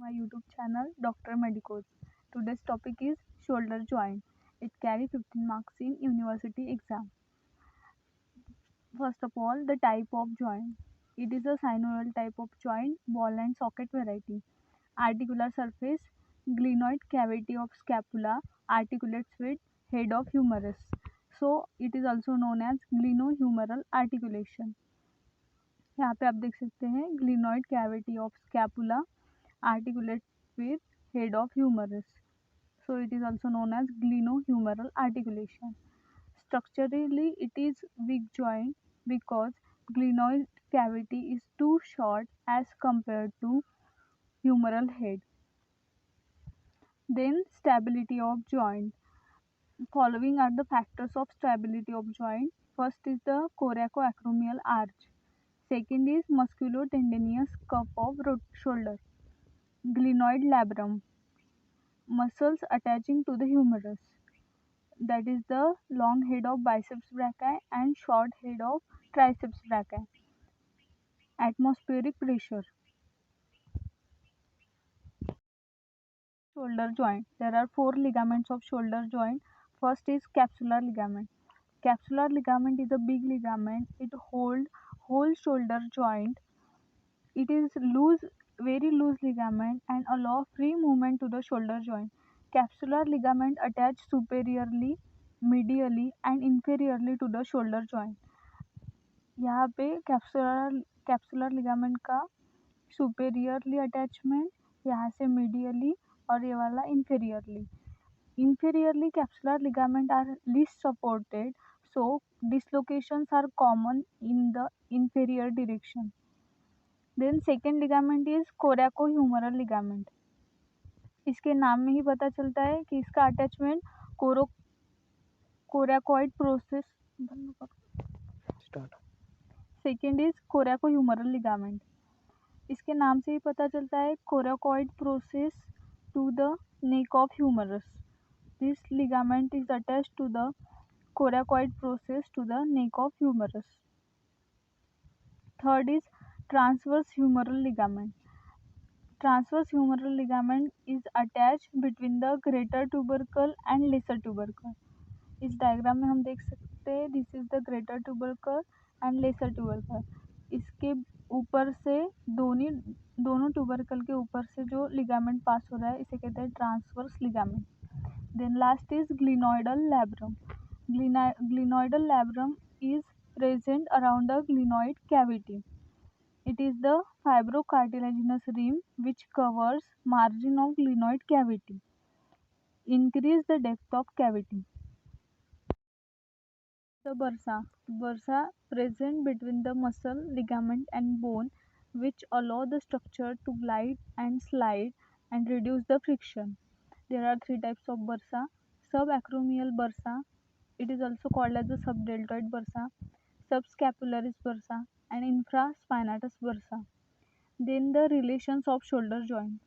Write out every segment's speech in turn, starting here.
my YouTube channel Dr. Medicos. Today's topic is shoulder joint. It carry 15 marks in university exam. First of all, the type of joint. It is a synovial type of joint, ball and socket variety. Articular surface, glenoid cavity of scapula articulates with head of humerus. So it is also known as glenohumeral articulation. यहाँ पे आप देख सकते हैं glenoid cavity of scapula articulates with head of humerus. So it is also known as glenohumeral articulation. Structurally, it is weak joint because glenoid cavity is too short as compared to humeral head. Then stability of joint. Following are the factors of stability of joint. First is the coracoacromial arch. Second is musculotendinous cuff of shoulder. Glenoid labrum. Muscles attaching to the humerus. That is the long head of biceps brachii and short head of triceps brachii. Atmospheric pressure. Shoulder joint. There are 4 ligaments of shoulder joint. First is capsular ligament. Capsular ligament is a big ligament. It holds whole shoulder joint. It is very loose ligament and allow free movement to the shoulder joint. Capsular ligament attach superiorly, medially and inferiorly to the shoulder joint. यहाँ पे capsular ligament का सुपेरियरली attachment, यहाँ से medially और ये वाला inferiorly capsular ligament are least supported, so dislocations are common in the inferior direction. Then second ligament is coracohumeral ligament. इसके नाम में ही पता चलता है कि इसका attachment coracoid process. Second is coracohumeral ligament. इसके नाम से ही पता चलता है coracoid process to the neck of humerus. This ligament is attached to the coracoid process to the neck of humerus. Third is transverse humeral ligament. Transverse humeral ligament is attached between the greater tubercle and lesser tubercle. इस diagram में हम देख सकते हैं this is the greater tubercle and lesser tubercle. इसके ऊपर से दोनों ट्यूबरकल के ऊपर से जो लिगामेंट पास हो रहा है इसे कहते हैं transverse ligament. Then last is glenoidal labrum. Glenoidal labrum is present around the glenoid cavity. It is the fibrocartilaginous rim which covers margin of glenoid cavity. Increase the depth of cavity. The bursa present between the muscle, ligament and bone which allow the structure to glide and slide and reduce the friction. There are 3 types of bursa. Subacromial bursa. It is also called as the subdeltoid bursa, subscapularis bursa and infraspinatus bursa. Then the relations of shoulder joint.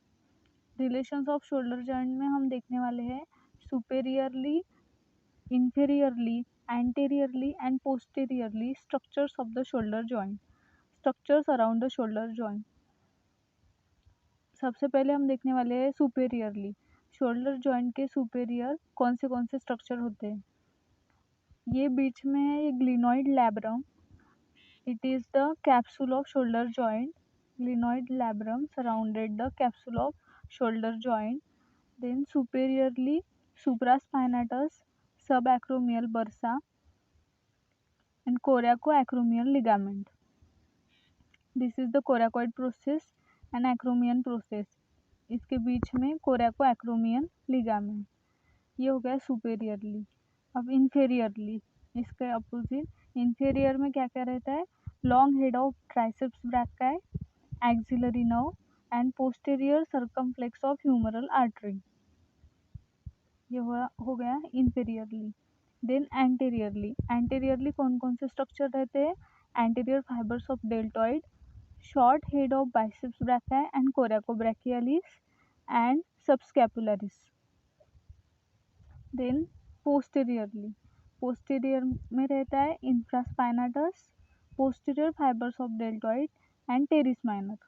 Relations of shoulder joint में हम देखने वाले हैं superiorly, inferiorly, anteriorly and posteriorly structures of the shoulder joint. Structures around the shoulder joint. सबसे पहले हम देखने वाले हैं superiorly. शोल्डर जॉइंट के सुपेरियर कौन से स्ट्रक्चर होते हैं. ये बीच में है ये glenoid labrum. It is the capsule of shoulder joint. Glenoid labrum surrounded the capsule of shoulder joint. Then superiorly supraspinatus, subacromial bursa and coracoacromial ligament. This is the coracoid process and acromion process. इसके बीच में coracoacromial ligament. ये हो गया superiorly. अब inferiorly इसके opposite inferior में क्या क्या रहता है. long head of triceps brachii, axillary nerve and posterior circumflex of humeral artery. ये हो गया inferiorly. Then anteriorly कौन से स्ट्रक्चर रहते हैं. anterior fibers of deltoid, short head of biceps brachii and coracobrachialis and subscapularis. Then posterior में रहता है infraspinatus, posterior fibers of deltoid and teres minor.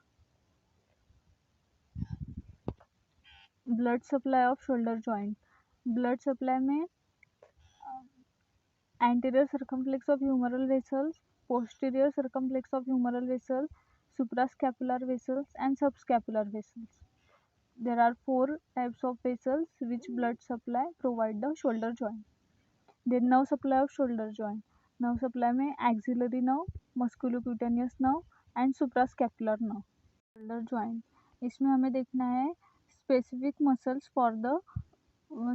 Blood supply off shoulder joint, blood supply में anterior circumflex of humeral vessels, posterior circumflex of humeral vessel, suprascapular vessels and subscapular vessels. There are 4 types of vessels which blood supply provide the shoulder joint. Then nerve supply of shoulder joint. Nerve supply में axillary nerve, musculocutaneous nerve and suprascapular nerve. Shoulder joint, इसमें हमें देखना है specific muscles for the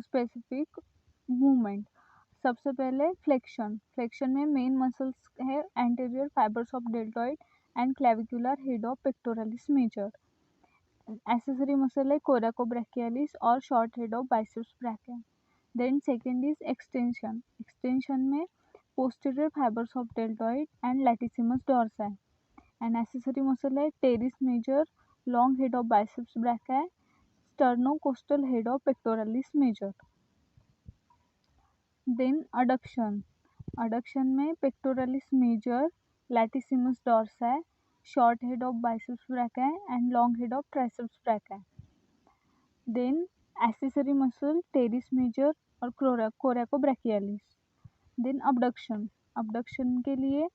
specific movement. सबसे पहले flexion, flexion में main muscles है anterior fibres of deltoid and clavicular head of pectoralis major. Accessory muscle है coracobrachialis और short head of biceps brachii. Then second is extension, extension में posterior fibres of deltoid and latissimus dorsi. And accessory muscle है teres major, long head of biceps brachii, sternocostal head of pectoralis major. Then adduction, adduction में pectoralis major, latissimus dorsi, short head of biceps brachii and long head of triceps brachii. Then accessory muscle teres major और coracobrachialis. Then abduction, abduction के लिए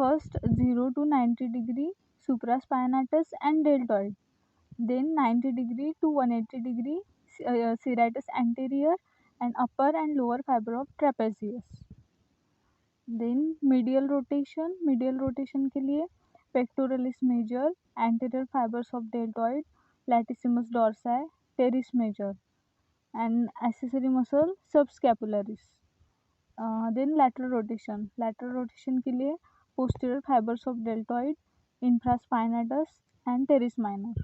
first 0 to 90 degree supraspinatus and deltoid. Then 90 degree two 180 degree serratus anterior and upper and lower fiber of trapezius. Then medial rotation, medial rotation के लिए pectoralis major, anterior fibers of deltoid, latissimus dorsi, teres major and accessory muscle subscapularis. Then lateral rotation, lateral rotation के लिए posterior fibers of deltoid, infraspinatus and teres minor.